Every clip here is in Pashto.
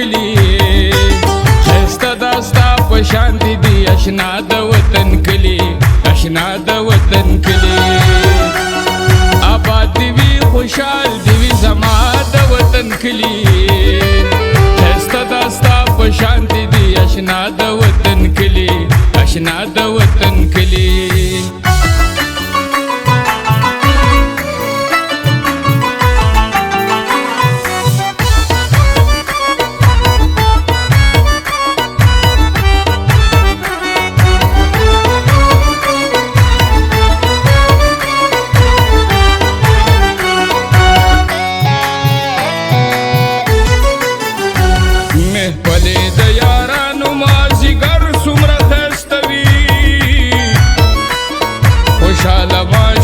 کلی خسته داستا پشانتی دی اشنا د وطن کلی اشنا د وطن کلی آباد دیوی خوشحال دیوی زما د وطن کلی خسته داستا پشانتی دی اشنا د وطن کلی اشنا د وطن کلی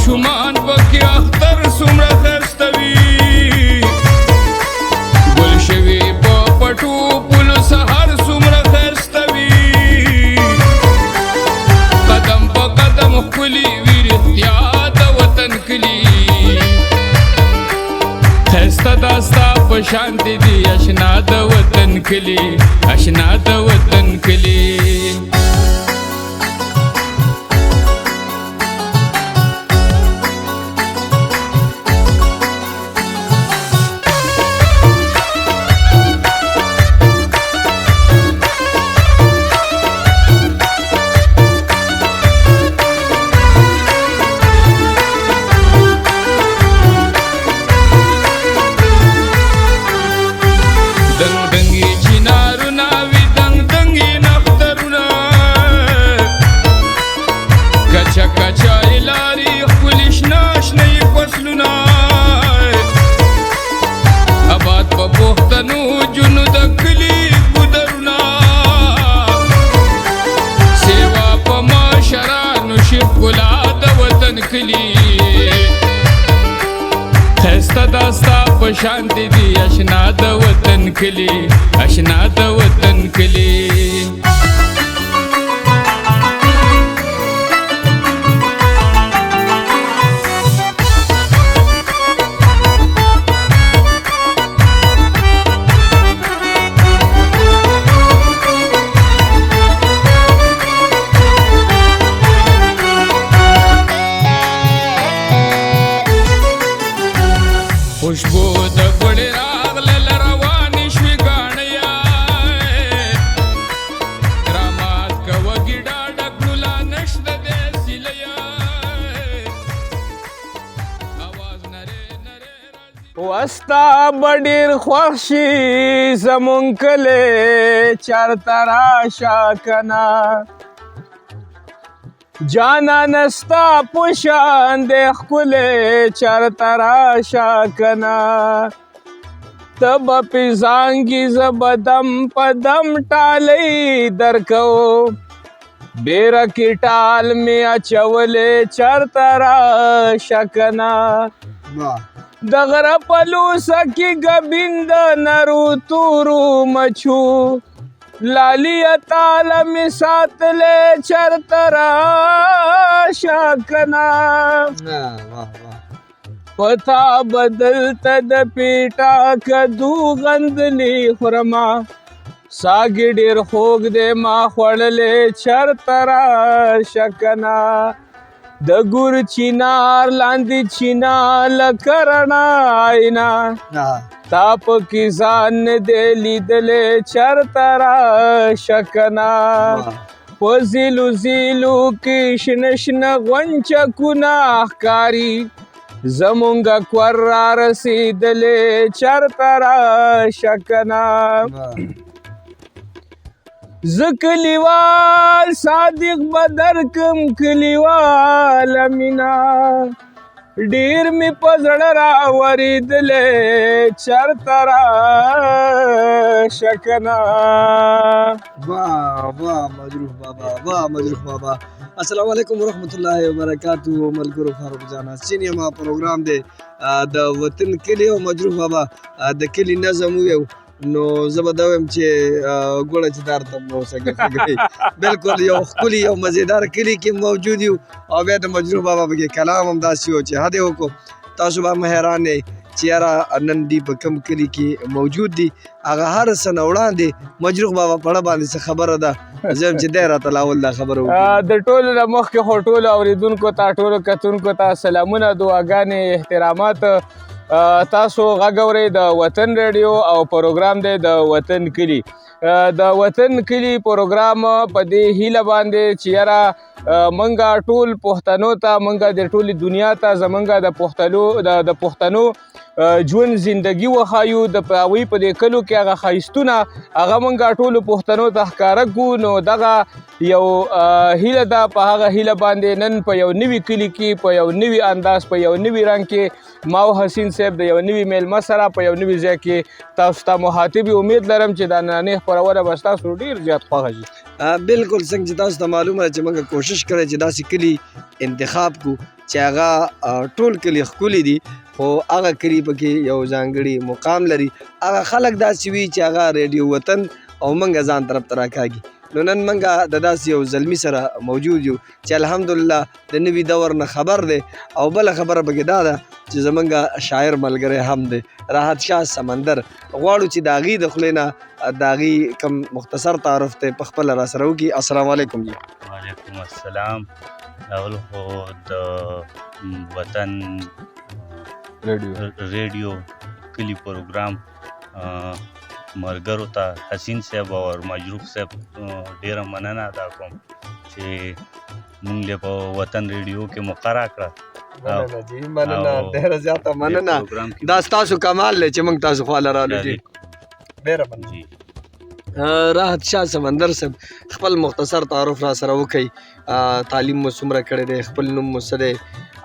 شومان پکی اختر سمره خستوی گل شوی پا پټو پل سحر سمره خستوی قدم پا قدم خلی ویر اختیار د وطن کلی خسته داستا پشانتی دی اشنا د وطن کلی اشنا د وطن کلی خسته داستا پشانتی دی اشنا د وطن کلی اشنا د وطن کلی خوشبو د ګړې راغله روانې شوې ګاڼیا رامات کوه ګیډا ډکولا نشته دې سیلیا اواز نری نری وستا بډیر خوښي زمون کله چرته راشه کنه جانا نستا پوشان دے خکلے چرتا راشا کنا تب پیزانگی زبدم پدم ٹالی درکو بیرا کی ٹال میں اچولے چرتا راشا کنا دغر پلو سکی گبند نرو تورو مچو لالی تالمی ساتلے چرترا شاکنا پتا بدلتا د پیٹا کدو غندلی خورما ساگی ډیر خوږ دے ما خوړلے چرترا شکنا د ګور چینار لاندې چینا لکرنا آئینا تاپ کی ځان دې لیدلې چرته راشه کنه په زیلو زیلو کې شنه شنه غونچکونه ښکاري زمونږ کور را رسېدلې چرته راشه کنه زه کلیوال صادق بدر کم کلیوال مینا ډیر می په زړه راورېدلې چرته راشه کنه वाह वाह मजरूह बाबा वाह मजरूह बाबा अस्सलाम वालेकुम रहमतुल्लाहि व बरकातहू मलगुरु फारूक जाना सिनेमा प्रोग्राम दे د وطن کلی او مجروح بابا د کلی نظم ویو نو زه به دا وایم چې ګوړه چې دار ته مو اوسه بالکل یو ښکلي یو مزیدار کلي کې موجود یو او بیا د مجروح بابا پکې کلام همداسې و چې هدې وکړو تاسو به هم حیران یې چې یاره نن دی په کوم کلي کې موجود دي هغه هر څه نه وړاندې مجروح بابا په اړه باندې څه خبره ده زه یم چې دی راته لاول دا خبره وکړي. د ټولو نه مخکې خو ټولو اورېدونکو ته ټولو کتونکو ته سلامونه دعاګانې احترامات. تاسو غږ اورئ د وطن ریډیو او پروګرام دی د وطن کلي. د وطن کلي پروګرام په دې هیله باندې چې یاره منګه ټول پښتنو ته منګه د ټولې دنیا ته زمونږ د پښتنو ژوند زندگی وښایو د هغوی په دې کلو کې هغه ښایستونه هغه منګه ټولو پښتنو ته ښکاره کړو. نو دغه یو هیله ده په هغه هیله باندې نن په یو نوي کلي کې په یو نوي انداز په یو نوي رنګ کې ما او حسین صاحب د یو نوي میلمه سره په یو نوي ځای کې تاسو ته مخاطب امید لرم چې دا نننۍ خپرونه به ستاسو ډېر زیات خوښه شي. بالکل څنګه چې تاسو ته معلومه ده چې موږ کوشش کړی چې داسې کلي انتخاب کړو چې هغه ټول کلي ښکلي دي خو هغه کلي پکې یو ځانګړي مقام لري. هغه خلک داسې وي چې هغه ریډیو وطن او موږ ځان طرف ته راکاږي. نو نن موږ د داسې یو زلمي سره موجود یو چې الحمدلله د نوي دور نه خبر دی او بله خبره پکې دا ده چې زمونږ شاعر ملګری هم دی راحت شاه سمندر. غواړو چې د هغې د خولې نه د هغې کوم مختصر تعارف دی په خپله را سره وکړي. السلام علیکم جی. وعلیکم السلام. اول خو د وطن ریډیو کلي پروګرام ملګرو ته حسین صاحب او مجروح صاحب ډېره مننه ادا کوم چې مونږ یې په وطن ریډیو کې مقرره کړه. مننه جی مننه ډېره زیاته مننه. دا ستاسو کمال دی چې موږ تاسو خواله رالو جی. ډېره مننه. راحت شاه سمندر صاحب خپل مختصر تعارف را سره وکړئ. تعلیم مو څومره کړی دی؟ خپل نوم مو څه دی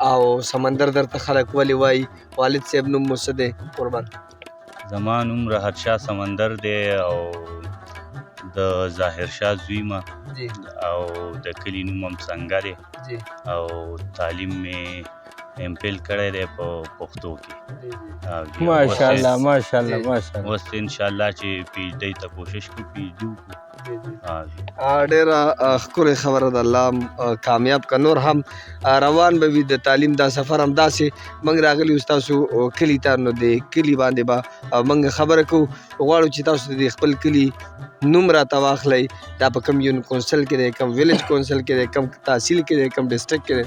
او سمندر درته خلک ولې وایي؟ والد صاحب نوم مو څه دی؟ قربان. زما نوم راحت شاه سمندر دی او د ظاهر شاه زوی ما او د کلي نوم هم څنګه دی او تعلیم مې ایم فل کړی دی په پښتو کې. ماشاءالله ماشاءالله ماشاءالله. اوس انشاءالله چې پی ایچ ډي ته کوشش کوو پی ایچ ډي وکړو. ډېره ښکلې خبره ده. الله کامیاب که نور هم روان به وي د تعلیم دا سفر همداسې. موږ راغلي یو ستاسو کلي ته نو د کلي باندې به موږ خبره کوو. غواړو چې تاسو د خپل کلي نوم راته واخلئ. دا په کوم یون کونسل کې دی، کوم ویلیج کونسل کې دی، کوم تحصیل کې دی، کوم ډسټرکټ کې دی؟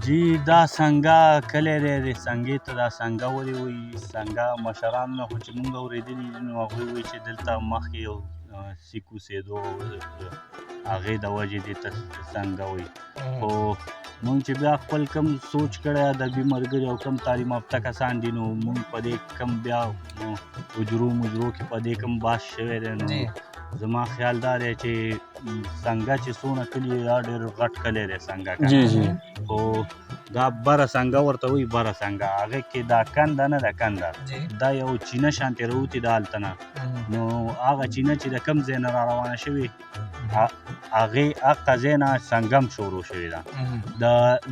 جی دا څنګه کلی دی. د څنګې ته دا څنګه ولې وایي؟ څنګه مشران نه خو چې مونږ اورېدلي دي نو هغوی وایي چې دلته مخکې یو سیک اوسېدو هغې د وجې دې ته څنګه وایي. خو مونږ چې بیا خپل کم سوچ کړی ادبي ملګري او کم تعلیم یافته کسان دي نو مونږ په دې کم بیا اجرو مجرو کې په دې کم بحث شوی دی. نو زما خیال دا دی چې څنګه چې څونه کلي دا ډېر غټ کلی دی څنګه جی جی. خو دا بره څنګه ورته وایي بره څنګه هغې کې دا کنده نه ده کنده دا یو چینه شانتې راوتې ده هلته نه. نو هغه چینه چې د کوم ځای نه را روانه شوې هغې هغه ځای نه څنګه هم شروع شوې ده.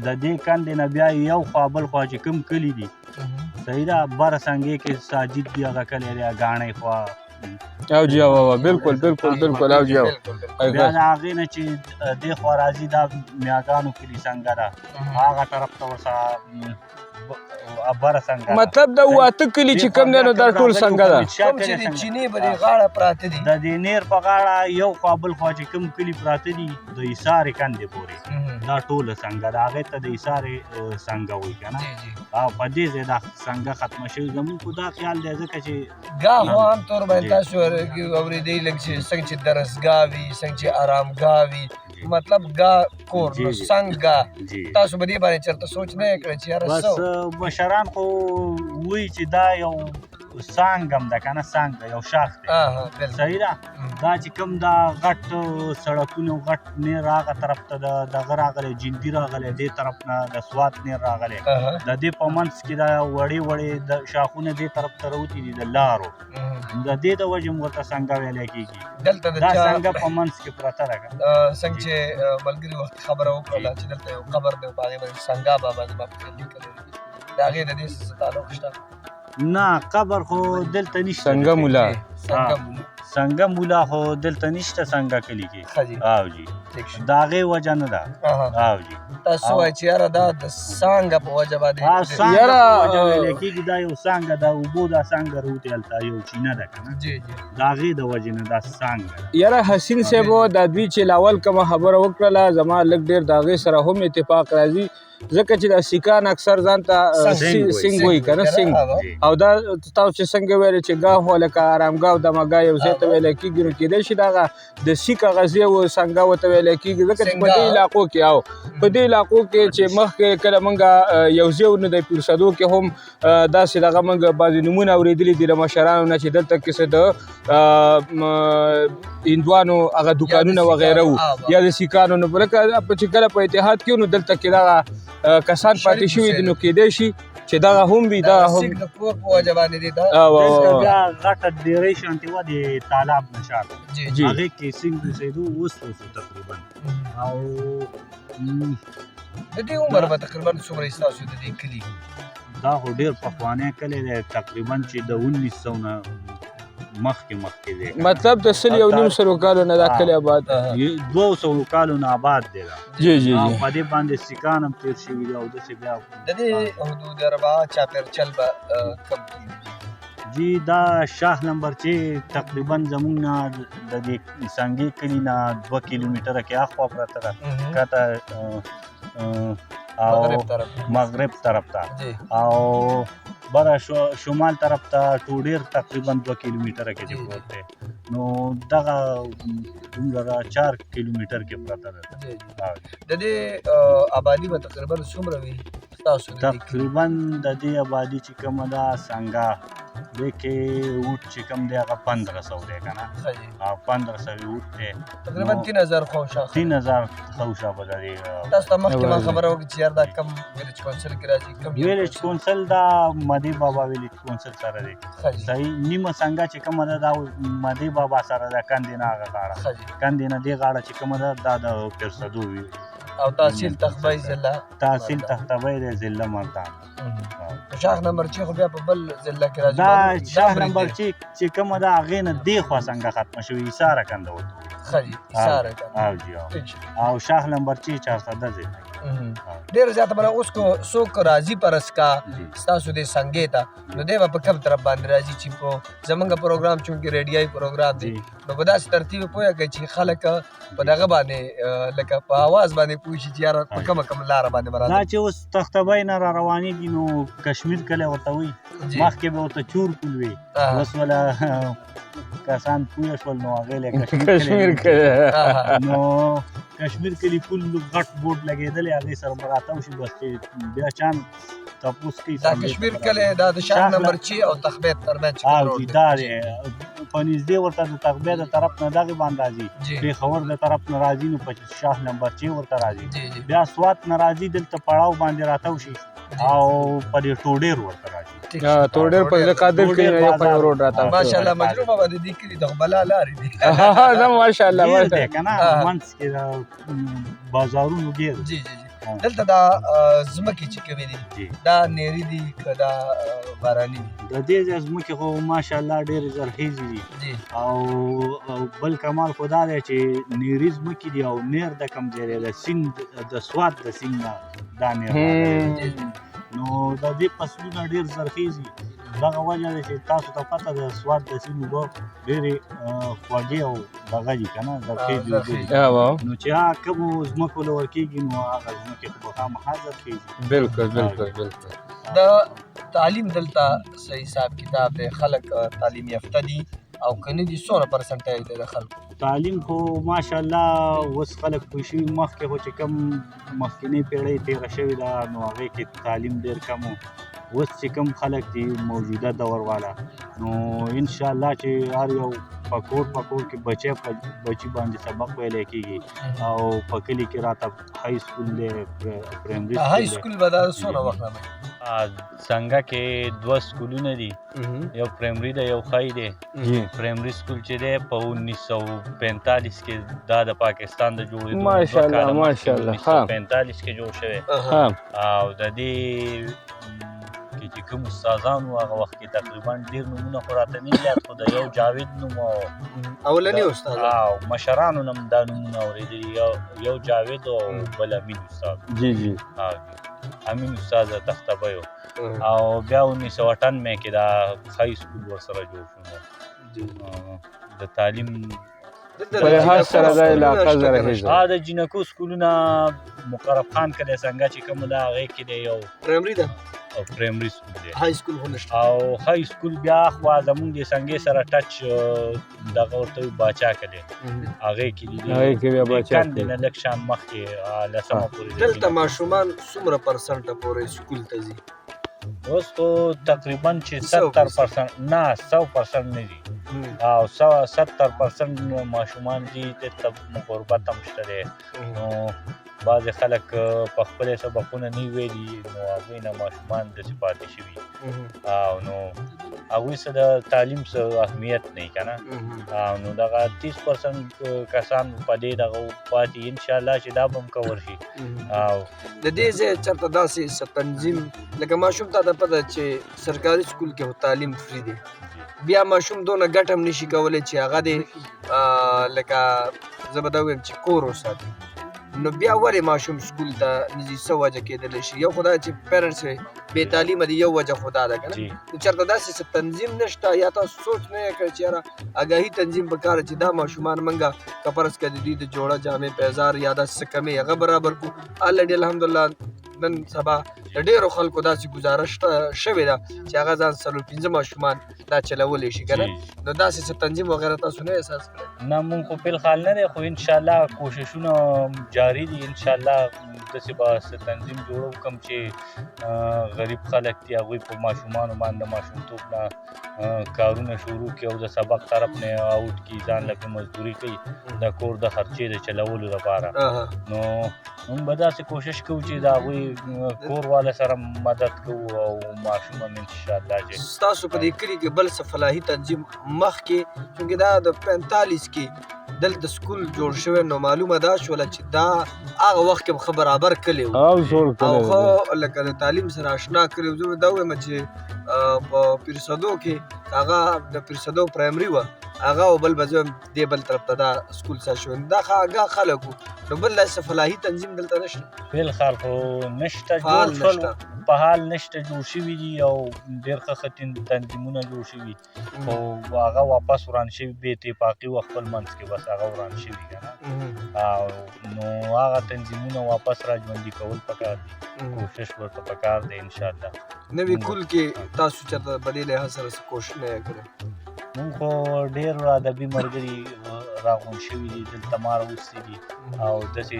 د دې کندې نه بیا یو خوا بل خوا چې کوم کلي دي صحیح ده بره څنګې کې ساجد دي هغه کلی دی ګاڼۍ خوا او جی او بالکل بالکل بالکل او جی او بیا د هغې نه چې دې خوا راځي دا میاګانو کلي څنګه ده هغه طرف ته ورسره بره څنګه مطلب د واته کلي چې کوم دی نو دا ټول څنګه ده. کوم چې د چینې په دې غاړه پراته دي د دې نیر په غاړه یو خوا بل خوا چې کوم کلي پراته دي د ایسارې کندې پورې دا ټوله څنګه ده هغې ته د ایسارې څنګه وایي که نه. او په دې ځای دا څنګه ختمه شوې زموږ خو دا خیال دی ځکه چې ګاه خو عام طور باندې تاسو اورېدی لږ چې څنګه چې درسګاه وي څنګه چې ارامګاه وي مطلب ګاه کور نو څنګه تاسو په دې باندې چېرته سوچ نه یې کړی چې یاره بس مشران خو وایي چې دا یو څانګ هم ده که نه څانګ ده یو شاخ دی صحیح ده. دا چې کوم دا غټ سړکونه غټ نیر هغه طرف ته دغه راغلی جندي راغلی دې طرف نه د سوات نیر راغلی د دې په منځ کې دا وړې وړې د شاخونه دې طرف ته راوتي دي د لارو د دې د وجې م ورته څنګه ویلی کېږي دا څنګه په منځ کې پرته ده که څنګه چې ملګري وخت خبره وکړله چې دلته یو قبر دی په هغې باندې څنګه بابا زما په کې لیکلی دي د هغې د دې څه تعلق شته؟ نه قبر خو دلته نشته. څنګه مولا څنګه مولا خو دلته نشته څنګه کلي کې. او جی د هغې وجه نه ده. او جی تاسو وایئ چې یاره دا د څانګه په وجه باندې څانګه یاره، په وجه ویلی کېږي دا یو څانګه ده اوبو دا څانګه راوتې هلته یو چینه ده که نه جی د هغې د وجې نه دا څانګه ده یاره حسین صاحب دا دوی چې لاول کومه خبره وکړله زما لږ ډېر د هغې سره هم اتفاق راځي ځکه چې دا سیکان اکثر ځان ته سنګ وایي که نه سنګ او دا تاسو چې څنګه ویلې چې ګاه و لکه ارامګاه او دمګاه یو ځای ته ویلی کېږي نو کېدای شي دغه د سیک هغه ځای و سنګا ورته ویلی کېږي ځکه چې په دې علاقو کې او په دې علاقو کې چې مخکې کله موږ یو ځای نه دی پیرسدو کې هم داسې دغه موږ بعضې نومونه اورېدلي دي د مشرانو نه چې دلته کې څه د هندوانو هغه دوکانونه وغیره وو یا د سیکانو نو لکه چې کله په اتحاد کې نو دلته کې دغه کسان پاتې شوي دي نو کېدای شي چې دغه هم وي دغه هم د کور په وجه باندې دی دا دلته بیا غټه ډېرۍ شانتې وه د تالاب نه شاته جی هغې کې سنګ اوسېدو اوس تقریبا او د دې عمر به تقریبا څومره ستاسو د دې کلي دا خو ډېر پخوانی کلی دی تقریبا چې د 1900 نه مخکې دی مطلب د 100 کالو نه دا کلی آباد 200 کالو نه آباد دی دا جی جی او جی په دې باندې سیکان هم تېر شوي دي او داسې بیا د دې حدود ربا چاپېرچل به کم جی دا شاه نمبر چې تقریبا زمونږ نه د دې سنګي کلي نه 2 کیلومتره کې اخوا پرته ده کته او مغرب طرف ته او بره شمال طرف ته ډېر تقریبا 2 کیلومتره کې دی پروت دی نو دغه دومره 4 کیلومتر کې پرته ده د دې آبادي به تقریبا څومره وي ستاسو تقریبا د دې آبادي چې کومه ده څنګه دې کې اوټ چې کوم دی هغه 1500 دی که نه 1500 اوټ دی تقریبا 3000 خوشا 3000 خوشا به د دې تاسو ته مخکې ما خبره وکړه چې یار دا کم ویلیج کونسل کې راځي کم ویلیج کونسل دا مدي بابا ویلیج کونسل سره دی صحیح نیمه څنګه چې کومه ده دا مدي بابا سره ده کندې نه هغه غاړه کندې نه دې غاړه چې کومه ده دا د پیرسدو وي او تحصیل تخبای ضلع تحصیل تخبای د ضلع ملتان شاخ نمبر چې خو بیا په بل ضلع کې راځي دا شاخ نمبر چې کومه ده هغې نه دې خوا څنګه ختمه شوې ایساره کنده ورته ښه ایساره او جی او شاخ نمبر چې 410 دی ډېر زیاته به اوس کو څوک راځي پرس کا ستاسو دې څنګې ته نو دی به په کوم طرف باندې راځي چې په زمونږ پروګرام چونکې ریډیایي پروګرام دی نو په داسې ترتیب پوهه کوي چې خلک په دغه باندې لکه په اواز باندې پوه شي چې یاره په کومه لاره باندې به راځي دا چې اوس تختبۍ نه را روانېږي نو کشمیر کلی ورته وایي مخکې به ورته چور پل وي اوس وله کسان پوه شول نو هغې له کشمیر کلی نو کشمیر کلی پل غټ بورډ لګېدلی هغې سره به راتاو شي بس چې بیا چان تپوس کوي دا کشمیر کلی دا د شاخ نمبر چې او تخبې ترمنځ دا دی په نږدې ورته د تخبې د طرف نه دغې باندې راځي پېښور د طرف نه راځي نو په شاخ نمبر چې ورته راځي بیا سوات نه راځي دلته پړاو باندې راتاو شي او په دې ټوډېر ورته راځي ټوډېر په قادر کې یو په روډ راته ماشاءالله مجروح بابا د دې کلي د بلا لارې دي نه ماشاءالله دی که نه منځ کې د بازارونو ډېر جی جی دلته دا ځمکې چې کومې دي دا نیري دي که دا باراني دي د دې ځمکې خو ماشاءالله ډېرې زرخیزې دي او بل کمال خو دا دی چې نیري ځمکې دي او نیر د کوم ځای دی د سیند د سوات د سیند نه دا نیر نو د دې فصلونه ډېر زرخیز دي دغه وجه ده چې تاسو ته پته ده سوات د سیند اوبه ډېرې خوږې او دغه دي که نه زرخیزې اوبه دي نو چې هغه کومو ځمکو له ورکېږي نو هغه ځمکې خو به خامخا زرخیزي بالکل بالکل بالکل د تعلیم دلته صحیح حساب کتاب دی خلک تعلیم یافته دي او که نه دي څومره پرسنټیج دی د خلکو تعلیم خو ماشاءالله اوس خلک پوه شوي مخکې خو چې کوم مخکینۍ پیړۍ تېره شوې ده نو هغې کې تعلیم ډېر کم و اوس چې کوم خلک دي موجوده دور والا نو انشاءالله چې هر یو په کور کې بچي باندې سبق ویلی کېږي او په کلي کې راته های سکول دی پرایمري های سکول به دا څومره وخت نه څنګه کې 2 سکولونه دي یو پرایمري دی یو های دی پرایمري سکول چې دی په 1945 کې دا د پاکستان د جوړېدو ماشاءالله ماشاءالله 1945 کې جوړ شوی او د دې کې کې چې کوم استادان وو هغه وخت کې تقریبا ډېر نومونه خو راته نه یاد خو د یو جاوید نوم اولنی استاد او مشرانو نه هم دا نومونه اورېدلي یو جاوید او بل امین استاد جی جی امین استاد تختبه یو او بیا 1998 کې دا های سکول ورسره جوړ شو د تعلیم په لحاظ سره دا علاقه زره هیڅ د جنکو سکولونه مقرب خان کې څنګه چې کوم دا هغې کې دی یو پرایمري ده او پرایمري سکول دی های سکول خو نشته او های سکول بیا خوا زمونږ د څنګې سره ټچ دغه ورته وي باچا کې دی هغې کې دي هغې کې بیا باچا کندې نه لږ شان مخکې لسمه پورې دلته ماشومان څومره پرسنټه پورې سکول ته ځي اوس خو تقریبا چې 70% نه 100% نه دي او 70% ماشومان دي دلته غربت هم شته دی نو بعضې خلک په خپل سبقونه نه ویلي نو هغوی نه ماشومان داسې پاتې شوي او نو هغوی څه د تعلیم څه اهمیت نه وي که نه او نو دغه 30% کسان په دې دغه پاتې انشاءالله چې دا به هم کور شي او د دې ځای چېرته داسې تنظیم لکه ماشوم ته د پته چې سرکاري سکول کې تعلیم فری دی بیا ماشوم دونه ګټه هم نشي کولی چې هغه دی لکه زه به دا ووایم چې کور وساتي نو بیا ولې ماشوم سکول ته نږدې څه وجه کېدلی شي یو خو دا چې پیرنټس بې تعلیمه دي یو وجه خو دا ده که نه نو چېرته داسې څه تنظیم نشته یا تاسو سوچ نه یې کړی چې یاره اګاهي تنظیم پکار چې دا ماشومان موږ که فرض کړه د دوی د جوړه جامې پیزار یا داسې څه کمې هغه برابر کړو الریډي الحمدلله نن سبا د ډېرو خلکو داسې ګزارش شوې ده چې هغه ځان 4-5 ماشومان دا چلولی شي که نه نو داسې څه تنظیم وغیره تاسو نه احساس کړی نه مونږ خو فلحال نه دی خو انشاءالله کوششونه جاري دي انشاءالله داسې به څه تنظیم جوړو کوم چې غریب خلک دي هغوی په ماشومانو باندې ماشومتوب نه کارونه شروع کړي او د سبق طرف نه آوټ کړي ځان لکه مزدوري کوي د کور د خرچې د چلولو لپاره نو مونږ به داسې کوشش کوو چې د هغوی کور والا سره مدد کوو او ماشوم هم انشاءالله چې ستاسو په دې کلي کې بل څه فلاحي تنظیم مخکې چونکې دا د 45 کې دلته سکول جوړ شوی نو معلومه دا شوله چې دا هغه وخت کې ښه برابر کلی و او ښه لکه د تعلیم سره اشنا کړی زه به دا ووایم چې په پیرسدو کې هغه د پیرسدو پرایمري وه هغه او بل به زه دې بل طرف ته دا سکول سا شوی دا ښه آګاه خلک وو نو بل داسې فلاحي تنظیم دلته نشته فلحال خو نشته جوړ شول په حال نشته جوړ شوي دي او ډېر ښه تنظیمونه جوړ شوي خو هغه واپس وران شوي بې اتفاقي وه خپل منځ کې بس هغه وران شوي که نه او نو هغه تنظیمونه واپس را ژوندي کول پکار دي کوشش ورته پکار دی انشاءالله نوي کول کې تاسو چېرته په دې لحاظ سره څه کوشش نه یې کړی مونږ خو ډېر ادبي ملګري راغونډ شوي دي دلته ما راوستي دي او داسې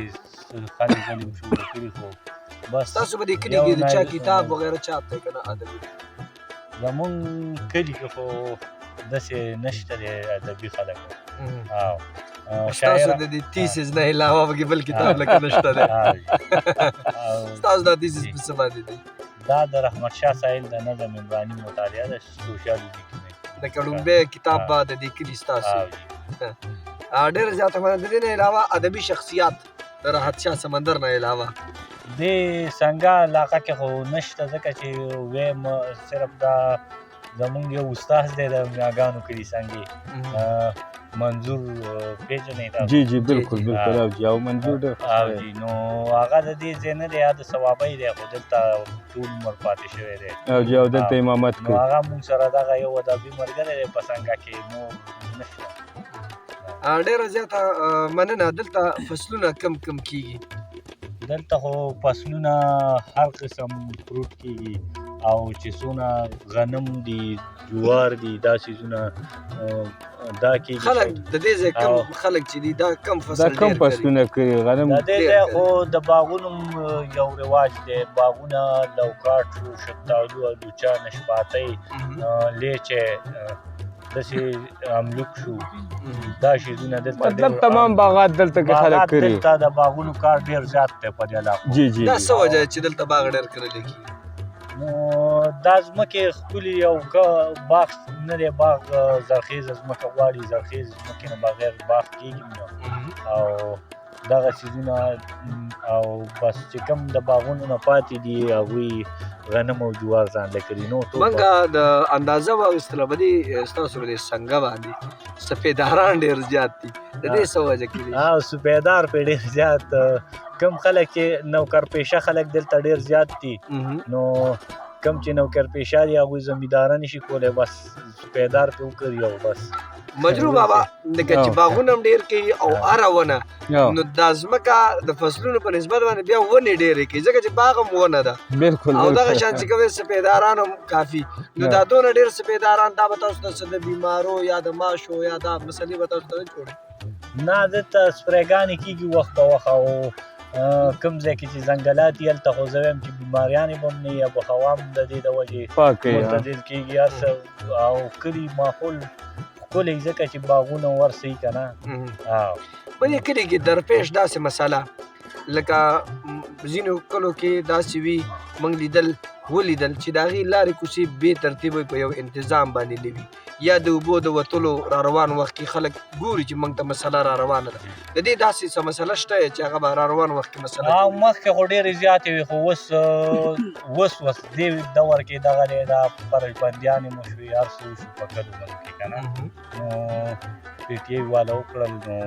خلک ولې شروع کړي خو بس تاسو په دې کلي کې د چا کتاب وغیره چاپ دی که نه ادبي زمونږ کلي کې خو داسې نشته دی ادبي خلک ستاسو د دې تیسیس نه علاوه پکې بل کتاب لکه نشته دی ستاسو دا تیسیس په څه باندې دی دا د رحمت شاه سایل د نظم عمراني مطالعه د سوشیالوجي کې د کډومبی کتاب به د دې کلي ستاسو ډېره زیاته مننه د دې نه علاوه ادبي شخصیات د راحت شاه سمندر نه علاوه دې څنګه علاقه کې خو نشته ځکه چې ویم صرف دا زمونږ یو استاد دی د میاګانو کلي څنګې منظور پیژنئ تاسو جی جی بالکل بالکل او جی او منظور جی نو هغه د دې ځای نه دی یا د ثوابۍ دی خو دلته ټول عمر پاتې شوی دی او جی او دلته امامت کوي نو هغه مونږ سره دغه یو ادبي ملګری دی په څنګه کې نور نشته ډېره زیاته مننه دلته فصلونه کم کیږي دلته خو فصلونه هر قسم فروټ کیږي او چې څونه غنم دي جوار دي دا څیزونه دا کیږي خلک د دې ځای کم خلک چې دي دا کم فصل دا کم فصلونه کوي غنم د دې ځای خو د باغونو یو رواج دی باغونه لوکاټ شفتالو الوچه نشپاتۍ لیچې داسې املوک شو دا شیزونه دلته مطلب تمام باغات دلته کې خلک کوي دلته د باغونو کار ډېر زیات دی په دې علاقو جی جی دا څه وجه چې دلته باغ ډېر کرلی کېږي نو دا ځمکې ښکلي یو باغ نه دی باغ زرخیزه ځمکه غواړي زرخیز ځمکې نه بغیر باغ کېږي او دغه څیزونه او بس چې کوم د باغونو نه پاتې دي هغوی غنم او جوار ځان له کړي نو منګه د اندازه واخیستله په دې ستاسو په دې سنګه باندې سپېداران ډېر زیات دي د دې څه وجه کې دي؟ سپیدار پې ډېر زیات کم خلک چې نوکر پیشه خلک دلته ډېر زیات دي نو کم چې نوکر پیشه دي هغوی زمینداره نشي کولی بس سپیدار پې وکړي او بس مجروح بابا لکه چې باغونه هم ډېر کوي او هره ونه نو دا ځمکه د فصلونو په نسبت باندې بیا ونې ډېرې کوي ځکه چې باغ هم ونه ده او دغه شان چې کوم سپېداران هم کافي نو دا دونه ډېر سپېداران دا به تاسو ته څه د بیمارو یا د ماشو یا دا مسلې به تاسو ته نه جوړوي؟ نه دلته سپریګانې کېږي وخت په وخت او کوم ځای کې چې ځنګلات دي هلته خو زه وایم چې بیماریانې به هم نه وي آب و هوا هم د دې د وجې معتدل کېږي هر څه او کلي ماحول ښکلی ځکه چې باغونه ورسوي که نه په دې کلي کې درپېښ داسې مسله لکه ځینو کلو کې داسې وي موږ ولیدل چې د هغې لارې کوڅې بې ترتیبه په یو انتظام باندې نه وي یا د اوبو د وتلو را روان وخت کې خلک ګوري چې موږ ته مسله را روانه ده د دې داسې څه مسله شته چې هغه به را روان وخت کې مسله مخکې خو ډېرې زیاتې وي خو اوس دې دور کې دغه دی دا پرچبندیانې مو شوې هر څه وشو په کلونو کې که نه نو پی ټي آی والا وکړل نو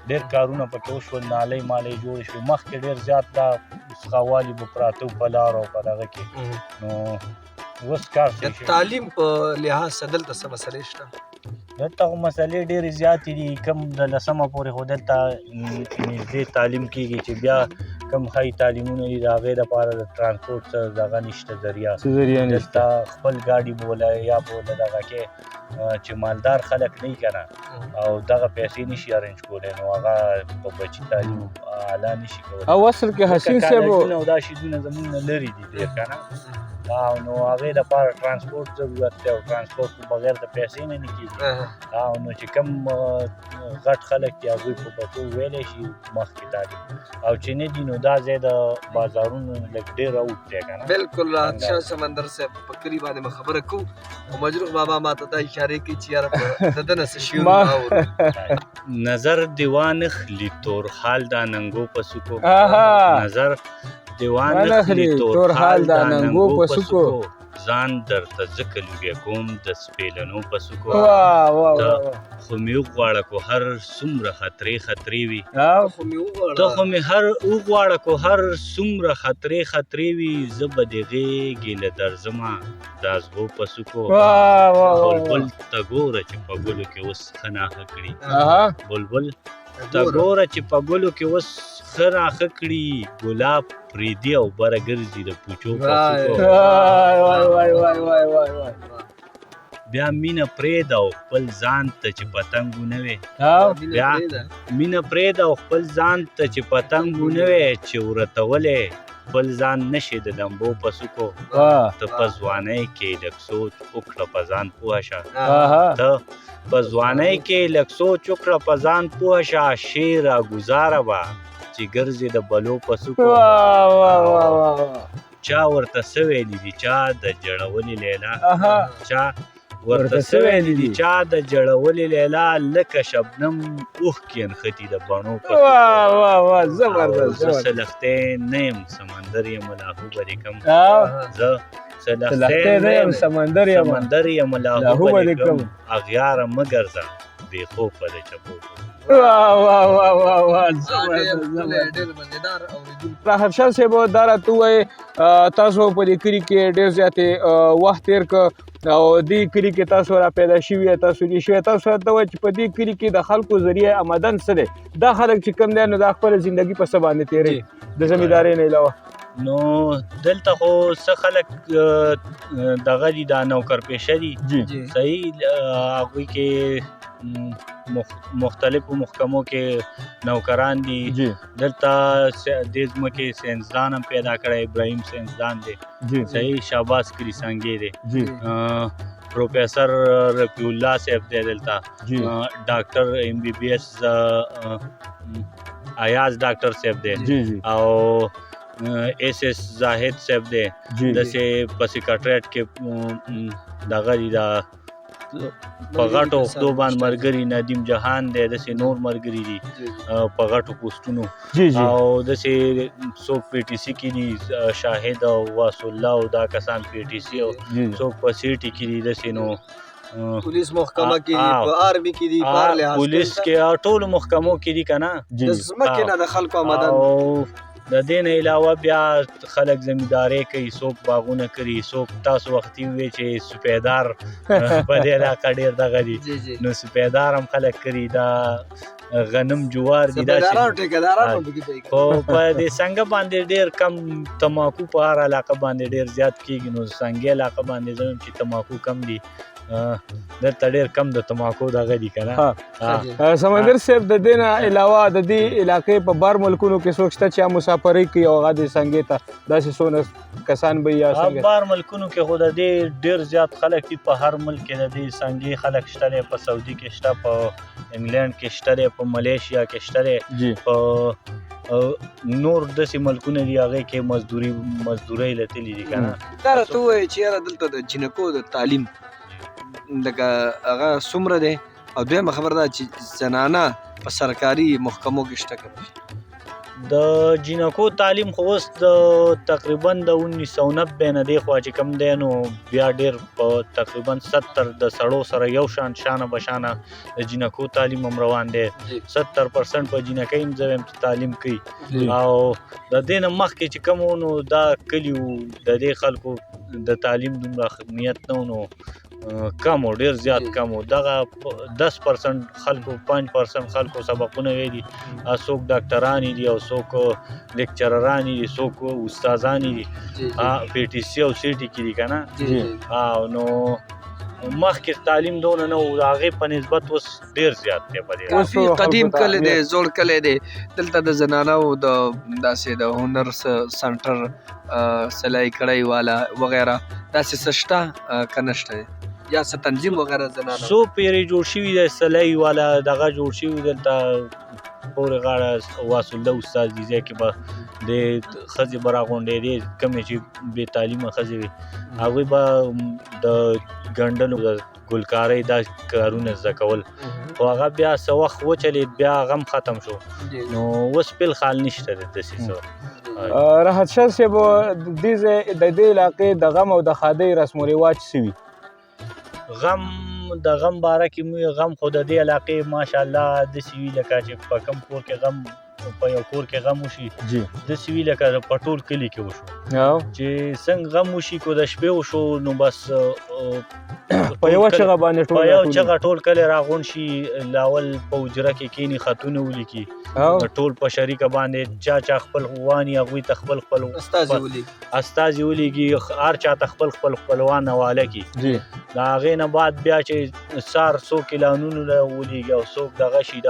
ډېر کارونه پکې وشول نالۍ مالۍ جوړې شوې مخکې ډېر زیات دا څښاوالي به پراته په لارو او په دغه کې نو اوس کار د تعلیم په لحاظ څه دلته څه مسلې شته؟ دلته خو مسلې ډېرې زیاتې دي کم د 10مه پورې خو دلته نږدې تعلیم کېږي چې بیا کم ښایي تعلیمونه دي د هغې دپاره د ټرانسپورټ څه دغه نشته ذریعه دلته خپل ګاډي بوله یا بوله دغه کې چې مالدار خلک نه وي که نه او دغه پیسې نشي ارینج کولی نو هغه په بچي تعلیم اعلی نشي کولی او اصل کې حسین صاحب او دا شیزونه زموږ نه لرې دي ډېر که نه نو هغې دپاره ټرانسپورټ ضرورت دی او ټرانسپورټ په بغیر د پیسې نه کېږي نو چې کوم غټ خلک دي هغوی په بچو ویلی شي مخکې تعلیم او چې نه دي نو دا ځای د بازارونو لږ ډېر اوټ دی که نه بلکل شاه سمندر صاحب په کلي باندې مو خبره کوو او مجروح بابا ما ته دا اشارې کوي چې یاره د ده نه څه شعرونه اورو نظر دیوان خلی تور حال دا ننګو په سکو نظر دیوان خلی تور حال دا ننګو په سکو ځان درته ځکه لوبیا کوم د سپېلنو په سکو خو مې وغواړه کو هر څومره خطرې وي ته خو مې هر وغواړه کو هر څومره خطرې وي زه به د غېږې له درځمه دا زغو په سکو بلبل ته ګوره چې په ګلو کې اوس ښه ناښه کړي بلبل ته ګوره چې په ګلو کې اوس ښه ناښه کړي ګلاب پرېږدي او بره ګرځي د پوچو په سکو بیا مینه پرېږده او خپل ځان ته چې پتنګ ونه وې بیا مینه پرېږده او خپل ځان ته چې پتنګ ونه وې چې ورتولی خپل ځان نشي د لمبو په سکو ته په ځوانۍ کې لږ سوچ وکړه په ځان پوه شه ته په ځوانۍ کې لږ سوچ وکړه په ځان پوه شه شعر راګزاره به چې ګرځې د بلو په سکو چا ورته څه ویلي دي چا د جړولې لیلا چا ورته څه ویلي دي چا د جړولې لیلا لکه شبنم اوښکې نښتي د بڼو په سکو زه سلختی نه یم سمندر یم لاهو به دې کم زه سلختی نه یم سمندر یم لاهو به دې کم اغیاره مه ګرځه بې خوفه د چپو راحت شاه صاحب دا راته ووایي تاسو په دې کلي کې ډېر زیاتې وخت تېر کړ او دې کلي کې تاسو را پیدا شوي تاسو دې شوي تاسو راته ووایي چې په دې کلي کې د خلکو ذریعه آمدن څه دی دا خلک چې کوم دی نو دا خپله زندګي په څه باندې تېروي د زمیندارۍ نه علاوه نو دلته خو څه خلک دغه دي دا نوکر پیشه دي صحیح هغوی کې مختلفو محکمو کې نوکران دي دلته دې ځمکې ساینسدان هم پیدا کړی ابراهیم ساینسدان دی صحیح شهباز کریسنګی دی پروفیسر رفیع الله صاحب دی دلته ډاکټر MBBS ایاز ډاکټر صاحب دی او SS زاهد صاحب دی داسې په سیکرټریټ کې دغه دي دا په غټو وختو باندې ملګري ندیم جهان دی داسې نور ملګري دي په غټو پوسټونو او داسې څوک پی ټي سي کې دي شاهد او واصل الله او دا کسان پی ټي سي او څوک په سی ټي کې دي داسې نو پولیس محکمه کې دي په آرمي کې دي په هر لحاظ پولیس کې ټولو محکمو کې دي که نه د ځمکې نه د خلکو آمدن او د دې نه علاوه بیا خلک زمینداري کوي څوک باغونه کوي څوک تاسو وختي وی چې سپیدار په دې علاقه ډېر دغه دي نو سپیدار هم خلک کوي دا غنم جوار دي دا ټیکدارانو خو په دې څنګه باندې ډېر کم تماکو په هر علاقه باندې ډېر زیات کېږي نو څنګه علاقه باندې زموږ چې تماکو کم دي دلته ډېر کم د تماکو دغه دي که نه سمندر صاحب د دې نه علاوه د دې علاقې په بار ملکونو کې څوک شته چې مسافرۍ کوي او هغه د څنګې ته داسې څونه کسان به یا څنګه بار ملکونو کې خو د دې ډېر زیات خلک دي په هر ملک کې د دې څنګې خلک شته دی په سعودي کې شته په انګلینډ کې شته دی په ملیشیا کې شته دی په نور داسې ملکونه دي هغې کې مزدورۍ لتلي دي که نه دا راته ووایه چې یاره دلته د جینکو د تعلیم لکه هغه څومره دی او دویمه خبره ده چې زنانه په سرکاري محکمو کې شته که د جینکو تعلیم خو اوس د تقریبا د 1990 نه دی خوا چې کم دی نو بیا ډېر په تقریبا 70 د سړو سره یو شانه بشانه د جینکو تعلیم هم روان دی 70% په جینکۍ هم زه وایم چې تعلیم کوي او د دې نه مخکې چې کوم و نو دا کلي وو د دې خلکو د تعلیم دومره اهمیت نه و نو کم و ډېر زیات کم و دغه 10% خلکو 5% خلکو سبقونه ویلي څوک ډاکټران دي او څوک لیکچرران دي څوک استادان دي پی ټي سي او سی ټي کې دي که نه او نو مخکې تعلیم دونه نه و د هغې په نسبت اوس ډېر زیات دی په دې قدیم کلی دی زوړ کلی دی دلته د زنانو د داسې د هنر سنټر سلای کړی والا وغیره داسې څه شته که نه شته یا څه تنظیم وغیره زنانو څو پیرې جوړ شوي دی سلای والا دغه جوړ شوي دلته پورې غاړه واصل الله استاد دي ځای کې به د ښځې به راغونډېدې کومې چې بې تعلیمه ښځې وي هغوی به د ګنډلو د ګلکارۍ دا کارونه زده کول خو هغه بیا څه وخت وچلېد بیا هغه هم ختم شو نو اوس بالخال نشته دی داسې څه راحت شاه صاحب د دې علاقې د غم او د ښادۍ رسم و رواج څه وي غم د غم باره کې مو غم خو د دې علاقې ماشاءالله داسې وي لکه چې په کوم کور کې غم په یو کور کې غم وشي داسې وي لکه په ټول کلي کې وشو چې څنګه غم وشي کو د شپې وشو نو بس په یوه چغه باندې په یو چغه ټول کلی راغونډ شي لاول په حجره کې کښېني خطونه ولیکي ټول په شریکه باندې چا خپل غواني هغوی ته خپل استازي ولیږي هر چا ته خپل خپلوان حواله کړي د هغې نه بعد بیا چې سار څوک اعلانونو له ولیږي او څوک دغه شي د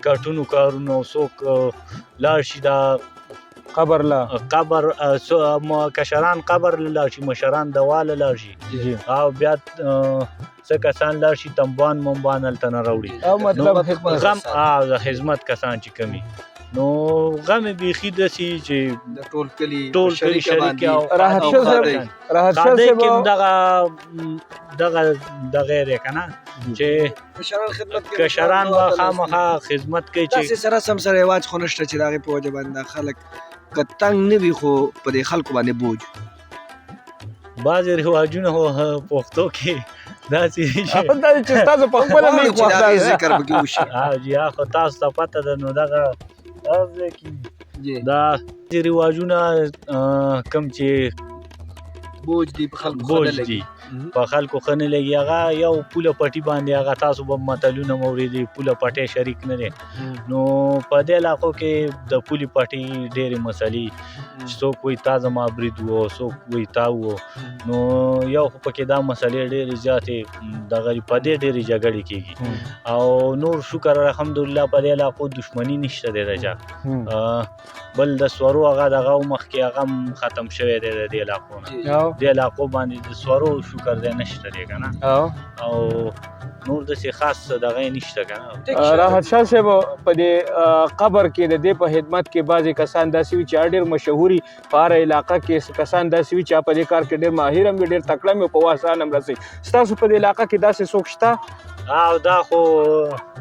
کټونو کارونه او څوک لاړ شي د قبر کشران قبر له لاړ شي مشران دوا له لاړ شي او بیا څه کسان لاړ شي تنبان منبان هلته نه راوړي غم د خدمت کسان چې کمي نو غم بیخي داسې چې د ټول کلي شریک او راحت شاه صاحب دغه دی که نه چې کشران به خامخا خدمت کوي داسې سره سم سره رواج خو نشته چې د هغې په وجه باندې دا خلک که تنګ نه وي خو په دې خلکو باندې بوج بعضې رواجونه خو پښتو کې داسې دي چې ستاسو په خپله نه چې د هغې ذکر پکې وشي جی خو تاسو ته پته ده نو دغه دا رواجونه کوم چې بوج دي په خلکو بوج دي په خلکو ښه نه لګي هغه یو پوله پټي باندې هغه تاسو به متلونه مو اورېدي پوله پټی شریک نه دی نو په دې علاقو کې د پولې پټي ډېرې مسلې څوک وایي تا زما برید و څوک وایي تا و نو یو خو پکې دا مسلې ډېرې زیاتې دغه په دې ډېرې جګړې کېږي او نور شکر الحمدلله په دې علاقو دښمني نشته دی د چا بل د سورو هغه دغه مخکې هغه هم ختم شوی دی د دې علاقو نه دې علاقو باندې د سورو شکر دی نشته دی که نه او نور داسې خاص دغه یې نشته که نه. راحت شاه صاحب په دې قبر کې د دې په خدمت کې بعضې کسان داسې وي چې ډېر مشهوري په هره علاقه کې کسان داسې وي چې په دې کار کې ډېر ماهر هم وي ډېر تکړه هم وي په واسان هم رسوي. ستاسو په دې علاقه کې داسې څوک شته؟ او دا خو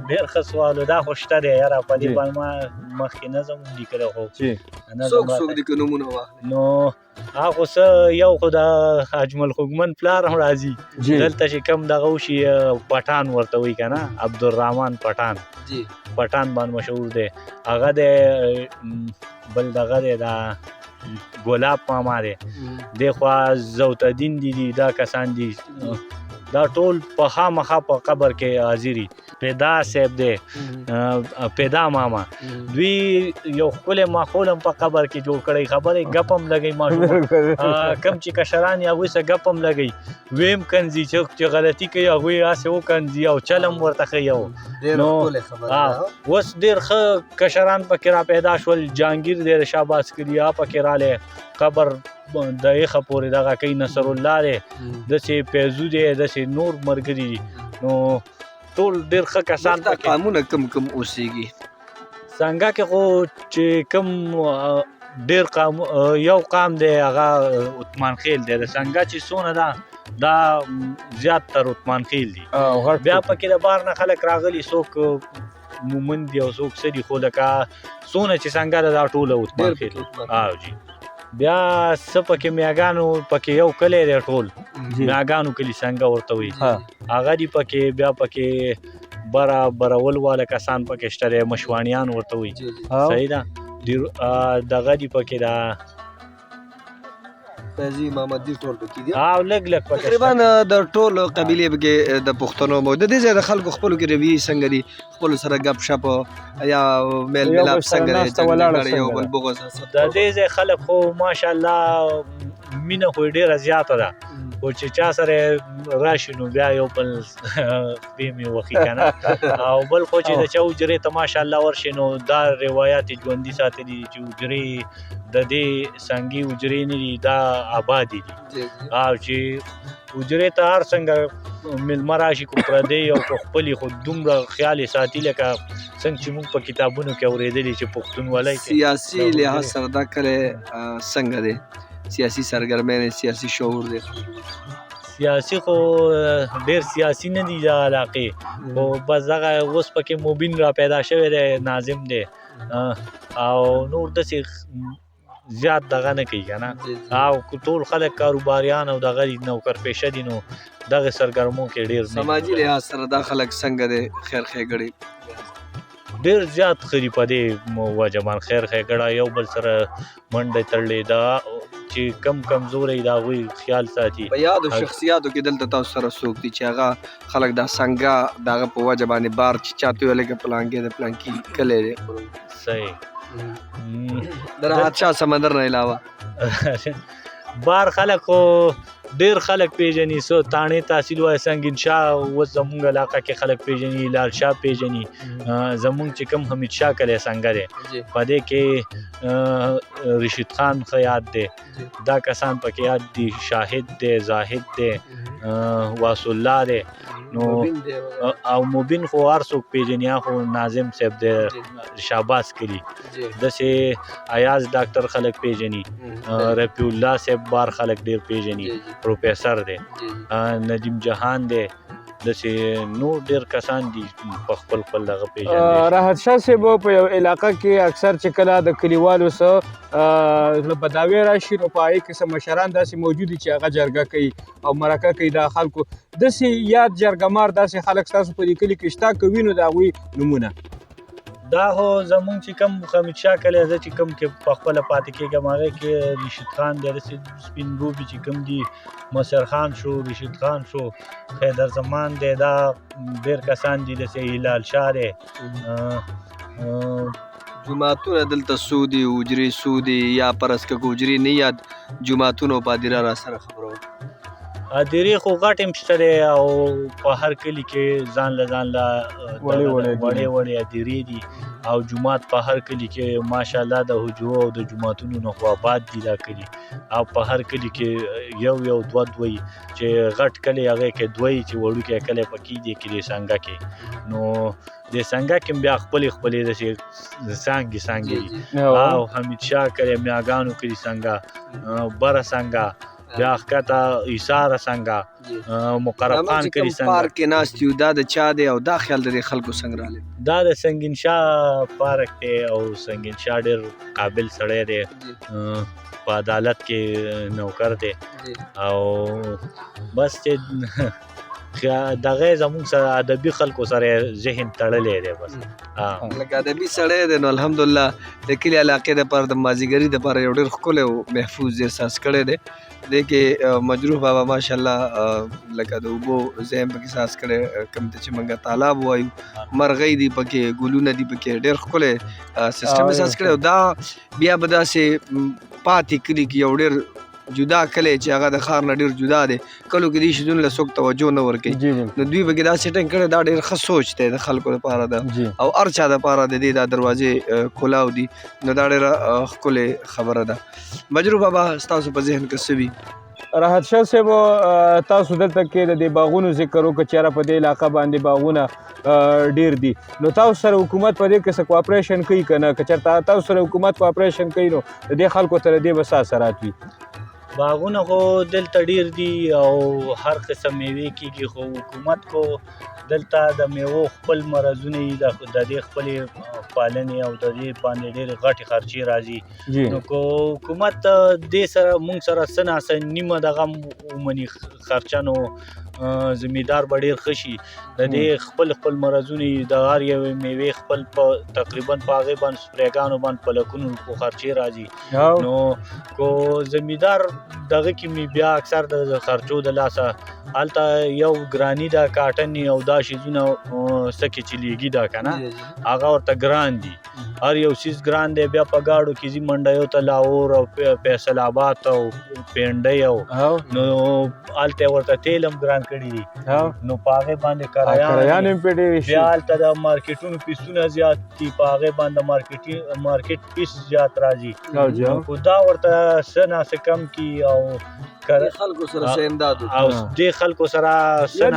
ډېر ښه سوال و. دا خو شته دی یاره په دې باندې ما مخکې نظم هم لیکلی خو څوک دي که نومونه واخلي نو هغه څه یو خو د اجمل خوږمن پلار هم راځي دلته چې کم دغه وشي پټان ورته وایي که نه عبدالرحمن پټان پټان باندې مشهور دی هغه دی بل دغه دی دا ګلاب ماما دی دی خوا زوتدین دي دا کسان دي دا ټول په خامخا په قبر کې حاضري. پیدا صاحب دی پیدا ماما دوی یو ښکلی ماحول هم په قبر کې جوړ کړی خبرې ګپ هم لګوي ماشومان کم چې کشران یې هغوی سره ګپ هم لګوي ویم کنځي چې غلطي کوي هغوی هسې وکنځي او چل هم ورته ښیي. نو اوس ډېر ښه کشران پکې را پیدا شول. جهانګیر دی د شهباز کلیا پکې رالی قبر د ایخه پورې دغه کوي نصر الله دی داسې پیزو دی داسې نور ملګري دي نو ټول ډېر ښه کسان دا قامونه کم اوسېږي څنګه کې خو چې کوم ډېر یو قام دی هغه عثمان خیل دی د څنګه چې څونه ده دا زیات تر عثمان خیل دي. بیا پکې د بار نه خلک راغلي څوک مومن دي او څوک څه دي خو لکه څونه چې څنګه ده دا ټوله عثمان خیل او جي. بیا څه پکې میاګانو پکې یو کلی دی ټول میاګانو کلي څنګه ورته وایي هغه دي پکې. بیا پکې برول والا کسان پکې شته دی مشوانیان ورته وایي صحیح ده دغه دي پکې دا فیضي محمد دي ټول پکې دي او لږ لږ پکې تقریبا د ټول قبیلې پکې د پښتنو مو د دې ځای د خلکو خپلو کې رویې څنګه دي خپلو سره ګپ شپ یا میل ملاپ څنګه دی یو بل بغض د دې ځای خلک خو ماشاءالله مینه خو ډېره زیاته ده خو چې چا سره راشي نو بیا یو بل خپې مې وخي که نه او بل خو چې د چا حجرې ته ماشاءالله ورشي نو دا روایات یې ژوندي ساتلي دي چې حجرې د دې سنګي حجرې نه دي دا آبادې دي او چې حجرې ته هر څنګه میلمه راشي کو پردی او کو خپلې خو دومره خیال یې ساتي لکه څنګه چې موږ په کتابونو کې اورېدلي چې پښتونولۍ سیاسي لحاظ سره دا کلی څنګه دی سیاسي سرګرمۍ سیاسي شعور دی سیاسي خو ډېر سیاسي نه دي دا علاقې خو بس دغه اوس پکې مبین را پیدا شوی دی ناظم دی او نور داسې زیات دغه نه کوي که نه او ټول خلک کاروباریان او دغه نوکر پیشه دي نو دغه سرګرمو کې ډېر سماجي لحاظ سره دا خلک څنګه دی خیر ښېګړې ډېر زیات ښه دي په دې وجه باندې خیر ښېګړه یو بل سره منډې تړلې دا چې کم کمزوری د هغوی خیال ساتي. په یادو شخصیاتو کې دلته تاسو سره څوک دي چې هغه خلک دا څنګه د هغه په وجه باندې بار چې چاته ویل کې پلانکې د پلانکي کلی دی صحیح د راحت شاه سمندر نه علاوه بار خلک خو ډېر خلک پیژني څو تاڼې تحصیل وایي سنګین شاه اوس زموږ علاقه کې خلک پیژني لال شاه پیژني زموږ چې کوم حمید شاه کلی څنګه دی په دې کې رشید خان ښه یاد دی دا کسان پکې یاد دي شاهد دی زاهد دی واصل الله دی نو او مبین خو هر څوک پیژني خو ناظم صاحب دی شهباز کلي داسې ایاز ډاکټر خلک پیژني رفیع الله صاحب بار خلک ډېر پیژني پروفیسر دی ندیم جهان دی داسې نور ډېر کسان دي په خپل خپل دغه پیژندل. راحت شاه صاحب په یو علاقه کې اکثر چې کله د کلیوالو څه بداوی راشي نو په هغې کې څه مشران داسې موجود دي چې هغه جرګه کوي او مرکه کوي د خلکو داسې یاد جرګه مار داسې خلک ستاسو په دې کلي کې شته که وینو د هغوی نومونه دا خو زمونږ چې کوم حمید شاه کلی زه چې کوم کې په خپله پاتې کېږم هغې کې رشید خان دی داسې سپین روبي چې کوم دي مسر خان شو رشید خان شو حیدر زمان دی دا ډېر کسان دي داسې هلال شاه دی جماعتونه دلته څو دي حجرې څو دي یا پرس که حجرې نه یاد جماعتونه او پادیره را سره خبرو دیرې خو غټ هم شته دی او په هر کلي کې ځان له وړې دیرې دي او جومات په هر کلي کې ماشاءالله د حجرو او د جوماتونو نه خو آباد دي دا کلي او په هر کلي کې یو دوه دوی چې غټ کلی هغې کې دوی چې وړوکی کلی پکې دي کې د سنګه کې نو د سنګه کې بیا خپلې داسې څانګې دي او حمیدشاه کلی میاګانو کې دي سنګه بره سنګه بیا ښکته ایساره څنګه مقرب خان کلي څنګه پارک کې ناست یو دا د چا دی او دا خیال د دې خلکو څنګه راغلی دا د سنګین شاه پارک دی او سنګین شاه ډېر قابل سړی دی په عدالت کې نوکر دی او بس چې دغه زموږ سره ادبي خلکو سره ذهن تړلی دی بس لکه ادبي سړی دی نو الحمدلله د کلي علاقې دپاره د مازدیګري دپاره یو ډېر ښکلی او محفوظ احساس کړی دی دې کې مجروح بابا ماشاءالله لکه د اوبو ځای هم پکې احساس کړی کوم ته چې موږ تالاب وایو مرغۍ دي پکې ګلونه دي پکې ډېر ښکلی سیسټم احساس کړی او دا بیا به داسې پاتې کلي کې یو ډېر جدا کلی چې هغه د ښار نه ډېر جدا دی کلو کې دې شیدونو له څوک توجه نه ورکوي نو دوی پکې دا سیټنګ کړی دا ډېر ښه سوچ دی د خلکو لپاره ده او هر چا دپاره د دې دا دروازې کلاو دي نو دا ډېره ښکلې خبره ده مجروح بابا ستاسو په ذهن کې څه وي راحت شاه صاحب تاسو دلته کې د دې باغونو ذکر وکړه چې یاره په دې علاقه باندې باغونه ډېر دي نو تاسو سره حکومت په دې کې څه کوآپریشن کوي که نه که چېرته تاسو سره حکومت کوآپریشن کوي نو د دې خلکو ته د دې به څه اثرات وي باغونه خو دلته ډېر دي او هر قسم میوې کېږي خو حکومت کو دلته د میوو خپل مرضونه دي د دې خپلې پالنې او د دې باندې ډېرې غټې خرچې راځي نو که حکومت دې سره موږ سره څه ناڅه نیمه دغه ومني خرچه نو زمیندار به ډېر ښه شي د دې خپل مرضونه د هر یوې میوې خپل په تقریبا په هغې باندې سپریګانو باندې په لکونو روپو خرچې راځي نو که زمیندار دغه کې مې بیا اکثر د خرچو د لاسه هلته یو ګراني ده کاټن او دا شیزونه څه کې چې لیږي ده که نه هغه ورته ګران دي هر یو څیز ګران دی بیا په ګاډو کې ځي منډیو ته لاهور او فیصل آباد او پینډۍ او نو هلته ورته تیل هم ګران کړي دي نو په هغې باندې کرایان هم پې ډېرې شي بیا هلته د مارکیټونو پیسونه زیات دي په هغې باندې مارکیټ پیس زیات راځي خو دا ورته څه ناڅه کم کي او خلکو سره څه امداد او دې خلکو سره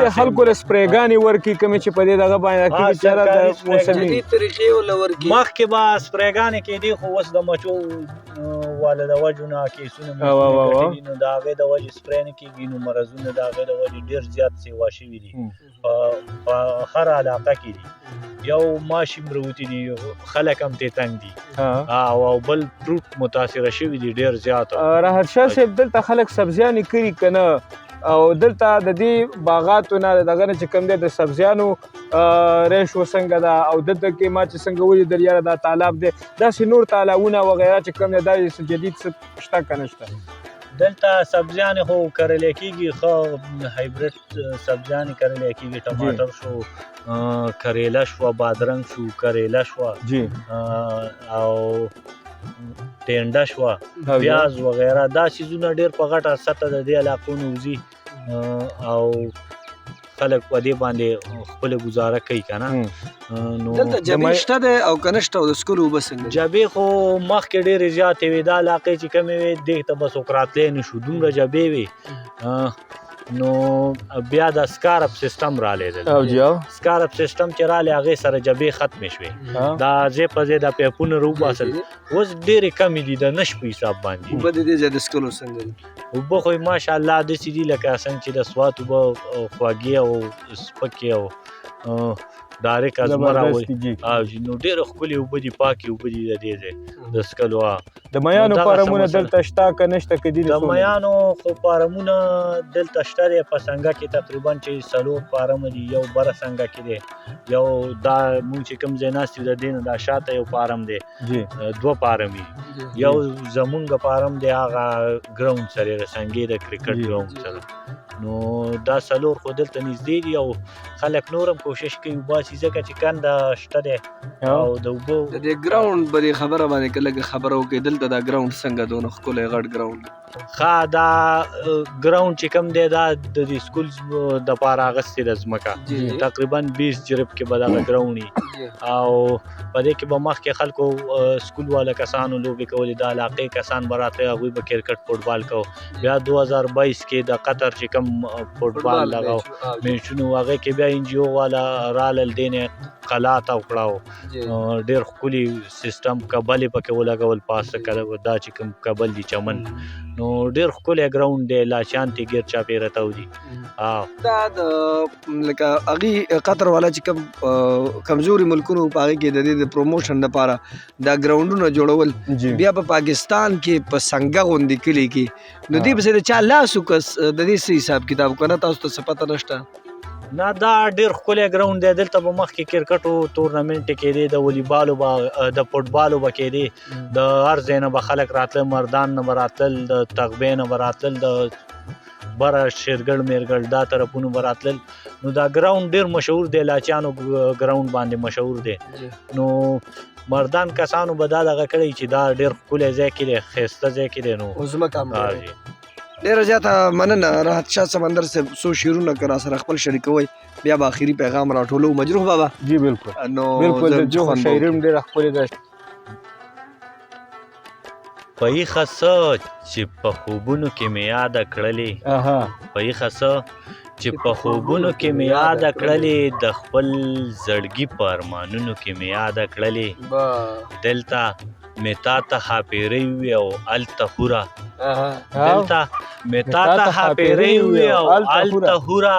د خلکو له سپریګانې ورکړي کومې چې په دې دغه باندې کېږي چې هغه د موسمي طریقې ورله ورکړي مخکې به سپریګانې کېدې خو اوس د مچو والا د وجو نه کیسونه نو د هغې د وجې سپری نه کېږي نو مرضونه د هغې د وجې ډېر زیات سیوا شوي دي په هر علاقه کې دي یو ماشي مروتي دي خلک هم ترې تنګ دي او بل فروټ متاثره شوي دي ډېر زیات راحت شاه صاحب دلته خلک سبزیانې کړي که نه او دلته د دې باغاتو نه دغه نه چې کوم دی د سبزیانو ریشو څنګه ده او دلته کې ما چې څنګه ولیدل یاره دا تالاب دی داسې نور تالابونه وغیره چې کوم دی دا جدید څه شته که نه شته دلته سبزیانې خو کرلی کېږي ښه هایبریډ سبزیانې کرلی کېږي ټماټر شو کریله شوه بادرنګ شو کریله شوه او ټینډه شوه پیاز وغیره دا څیزونه ډېر په غټه سطحه د دې علاقو نه وځي او خلک په دې باندې خپله ګزاره کوي که نه نو دلته جبې شته دی او که نشته او د څښلو اوبه څنګه جبې خو مخکې ډېرې زیاتې وې دا علاقې چې کمې وې دې ته به څوک راتلی نه شو دومره جبې وې نو بیا د سکارپ سیستم رالی سکارپ سیستم چې رالی هغې سره جبې ختمې شوې دا ځای په ځای دا پیپونه راوباسل اوس ډېرې کمې دي د نش په حساب باندې اوبه د دې ځای د څښلو څنګه دي اوبه خو ماشاءالله داسې دي لکه څنګه چې د سوات اوبه خوږې او سپکې او ډایرکټ ازمه راولي نو ډېرې ښکلې اوبه دي پاکې اوبه دي د دې ځای د څښلو د میانو فارمونه دلته شته که نشته که دي د میانو خو فارمونه دلته شته دی په سنګه کې تقریبا چې 4 فارمه دي یو بره سنګه کې دی یو دا مونږ چې کوم ځای ناست یو د دې نه دا شاته یو فارم دی 2 فارمې یو زمونږ فارم دی هغه ګراوند سره د سنګې د کرکټ ګراوند سره نو دا څلور خو دلته نږدې دي او خلک نور هم کوشش کوي وباسي ځکه چې کنده شته دی او د اوبو د دې ګراوند به دې خبره باندې که لږ خبره وکړې دلته دا ګراوند څنګه دونه ښکلی غټ ګراوند ښه دا ګراوند چې کوم دی دا د دې سکول دپاره اخیستې ده ځمکه تقریبا 20 جرب کې به دغه ګراوند وي او په دې کې به مخکې خلکو سکول والا کسانو لوبې کولې د علاقې کسان به راتلل هغوی به کرکټ فوټبال کو بیا 2022 کې د قطر چې کوم فوټبال دغه میچونه و هغې کې بیا NGO والا رالل دې نه قلا تاو کړه ډېر ښکلي سیسټم کبل یې پکې ولګول پاسه دا چې کوم کبل دي چمن نو ډېر ښکلی ګراوند دی لا شانتې ګیر چاپېره ته ودي دا د لکه هغې قطر والا چې کوم کمزوري ملکونو په هغې کې د دې د پروموشن لپاره دا ګراوندونه جوړول بیا په پاکستان کې په سنګه غوندې کلي کې نو دې پسې د چا لاس وکړ د دې څه حساب کتاب که نه تاسو ته څه پته نشته نه دا ډېر ښکلی ګراوند دی دلته به مخکې کرکټو تورنمنټ کېدې د ولیبالو به د فوټبالو به کېدې د هر ځای نه به خلک راتلل مردان نه به راتلل د تغبې نه به راتلل د بره شیرګړ میرګړ دا طرفونو به راتلل نو دا ګراوند ډېر مشهور دی لاچیانو ګراوند باندې مشهور دی نو مردان کسانو به دا دغه کړی چې دا ډېر ښکلی ځای کې دی ښایسته ځای کې دی نو ډېره زیاته مننه راحت شاه سمندر صاحب څو شعرونه که راسره خپل شریکوئ بیا به آخري پیغام راټولو مجروح بابا جی بالکل نو بالکل د جو شاعري هم ډېره ښکلې ده په یخه څه چې په خوبونو کې مې یاده کړلې په یخه څه چې په خوبونو کې مې یاده کړلې د خپل زړګي په ارمانونو کې مې یاده کړلې دلته مې تا ته ښاپېرۍ وي او هلته هوره دلته مې تا ته ښاپېرۍ وي او هلته هوره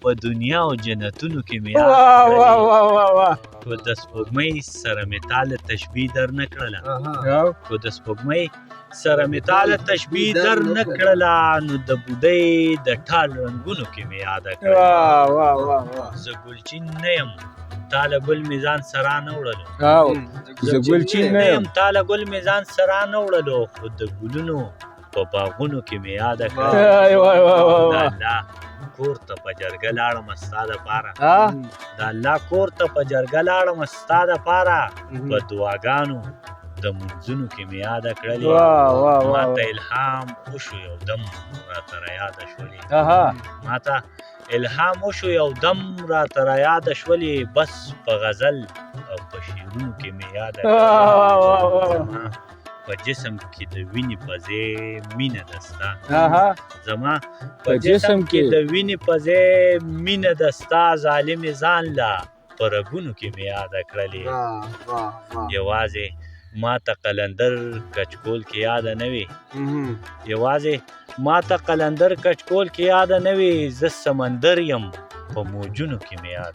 په دنیا او جنتونو کې مې یاده کړلې خو د سپوږمۍ سره مې تا له تشبیه در نه کړله خو د سپوږمۍ سره مې تا له تشبیه در نه کړله نو د بوډۍ د ټال رنګونو کې مې یاده کړله زه ګلچین نه یم تا له ګل مې ځان سره نه وړلو زه ګلچین نه یم تا له ګل مې ځان سره نه وړلو خو د ګلونو په باغونو کې مې یاده کړله کور ته په جرګه لاړم ستا دپاره د الله کور ته په جرګه لاړم ستا دپاره په دعاګانو د منځونو کې مې یاده کړلې ما ته الهام وشو یو دم راته رایاده شولې ما ته الهام وشو یو دم راته رایاده شولې بس په غزل او په شعرونو کې مې یاده کړلې په جسم کې د وینې په ځای مینه ده ستا زما په جسم کې د وینې په ځای مینه ده ستا ظالمې ځان له په رګونو کې مې یاده کړلې یوازې ما ته قلندر کچکول کې یاده نه وي یوازې ما ته قلندر کچکول کې یاده نه وي زه سمندر یم په موجونو کې مې یاده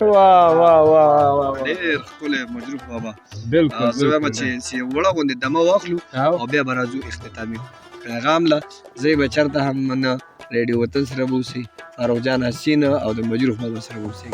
ډېر ښکلی مجروح بابا بالکل زه وایم چې یو وړه غوندې دمه واخلو او بیا به راځو اختتامي پیغام له زه به چېرته هم نه ریډیو وطن سره به اوسئ فاروق جان حسین او د مجروح بابا سره به اوسئ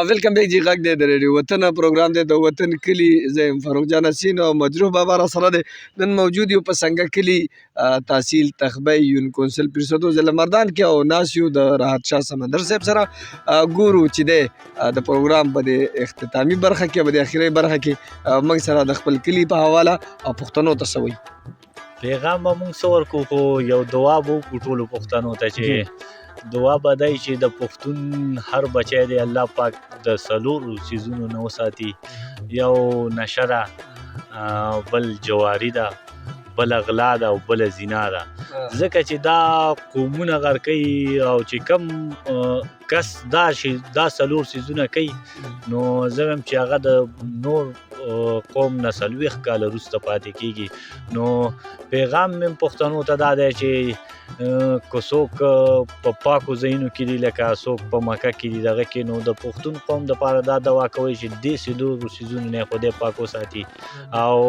ویلکم بیک جی غږ دی د ریډیو وطن پروګرام دی د وطن کلي زه یم فاروق جان حسین او مجروح بابا را سره دی نن موجود یو په سنګه کلي تحصیل تخبی یون کونسل پیرسدو ضلع مردان کې او ناست یو د راحت شاه سمندر صاحب سره ګورو چې دی د پروګرام په د اختتامي برخه کې په د اخري برخه کې موږ سره د خپل کلي په حواله او پښتنو ته څه وایي پیغام به موږ څه ورکړو خو یو دعا به وکړو ټولو پښتنو ته چې دعا به دی چې د پښتون هر بچی دی الله پاک د څلورو څیزونو نه وساتي یو نشه ده بل جواري ده بل غلا ده او بل زنا ده ځکه چې دا قومونه غر کوي او چې کم کس دا څلور څیزونه کوي نو زه وایم چې هغه د نور قوم نه 40 کاله وروسته پاتې کېږي نو پیغام مې پښتنو ته دا دی چې که څوک په پاکو ځایونو کې دي لکه څوک په مکه کې دي دغه کې نو د پښتون قوم دپاره دا دعا کوئ چې دې څلورو څیزونو نه خدای پاک وساتي او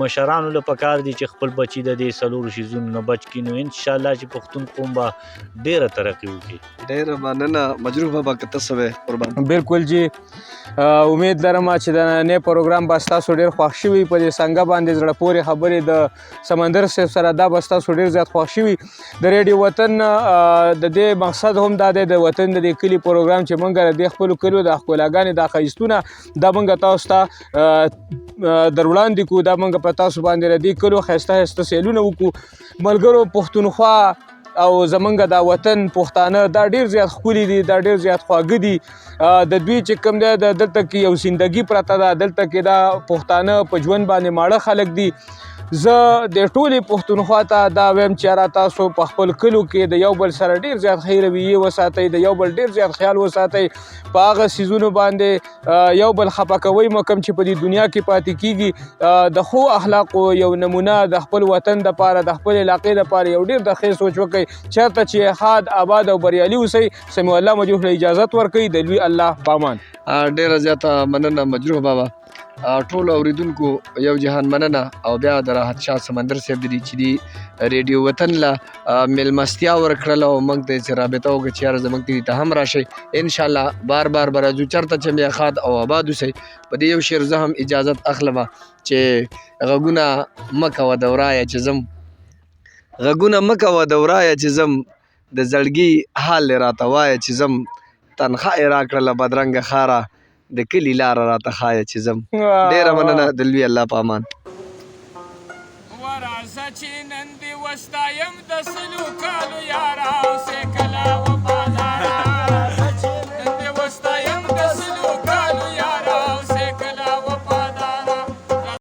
مشرانو له پکار دي چې خپل بچي د دې څلورو څیزونو نه بچ کړي نو انشاءالله چې پښتون قوم به ډېره ترقي وکړي ډېره مننه مجروح بابا که ته څه وایې قربان بالکل جی امید لرم چې د نننۍ پروګرام به ستاسو ډېر خوښ شوي په دې څنګه باندې زړه پورې خبرې د سمندر صاحب سره دا به ستاسو ډېر زیات خوښ شوي د ریډیو وطن د دې مقصد هم دا دی د وطن د دې کلي پروګرام چې موږ د دې خپلو کلیو د ښکلاګانې دا ښایستونه دا موږ تاسو ته در وړاندې کړو دا موږ په تاسو باندې د دې کلیو ښایسته ښایسته سیلونه وکړو ملګرو پښتونخوا او زمونږ دا وطن پښتانه دا ډېر زیات ښکلي دي دا ډېر زیات خواږه دي د دوی چې کوم دی دلته کې یو زندګي پرته ده دلته کې دا پښتانه په ژوند باندې ماړه خلک دي زه د ټولې پښتونخوا ته دا وایم چې یاره تاسو په خپل کلو کې د یو بل سره ډېر زیات ښې رویې وساتئ د یو بل ډېر زیات خیال وساتئ په هغه څیزونو باندې یو بل خفه کوئ مه کوم چې په دې دنیا کې پاتې کیږي د ښو اخلاقو یو نمونه د خپل وطن دپاره د خپل علاقې دپاره یو ډېر د ښې سوچ وکړئ چېرته چې ښاد آباد او بریالي اوسئ سمیع الله مجروح له اجازت ورکوي د لوی الله په امان ډېره زیاته مننه مجروح بابا ټول اوریدونکو یو جهان مننه او بیا د راحت شاه سمندر صاحب دی چې دی ریډیو وطن له میلمستیا ورکړله او موږ ته یې رابطه وکړه چې یاره زموږ کلي ته هم راشئ انشاءالله بار بار به راځو چېرته چې بیا ښاد او آباد اوسئ په دې یو شعر زه هم اجازت اخلمه چې غږونه مه کوه د ورایه چې ځم غږونه مه کوه د ورایه چې ځم د زړګي حال یې راته وایه چې ځم تنخوا یې راکړله بدرنګه ښاره د کلي لاره راته ښایه چې ځم ډېره مننه د لوی الله په امان ورځه چې نن دې وستایم د سلو کالو یاره اوسې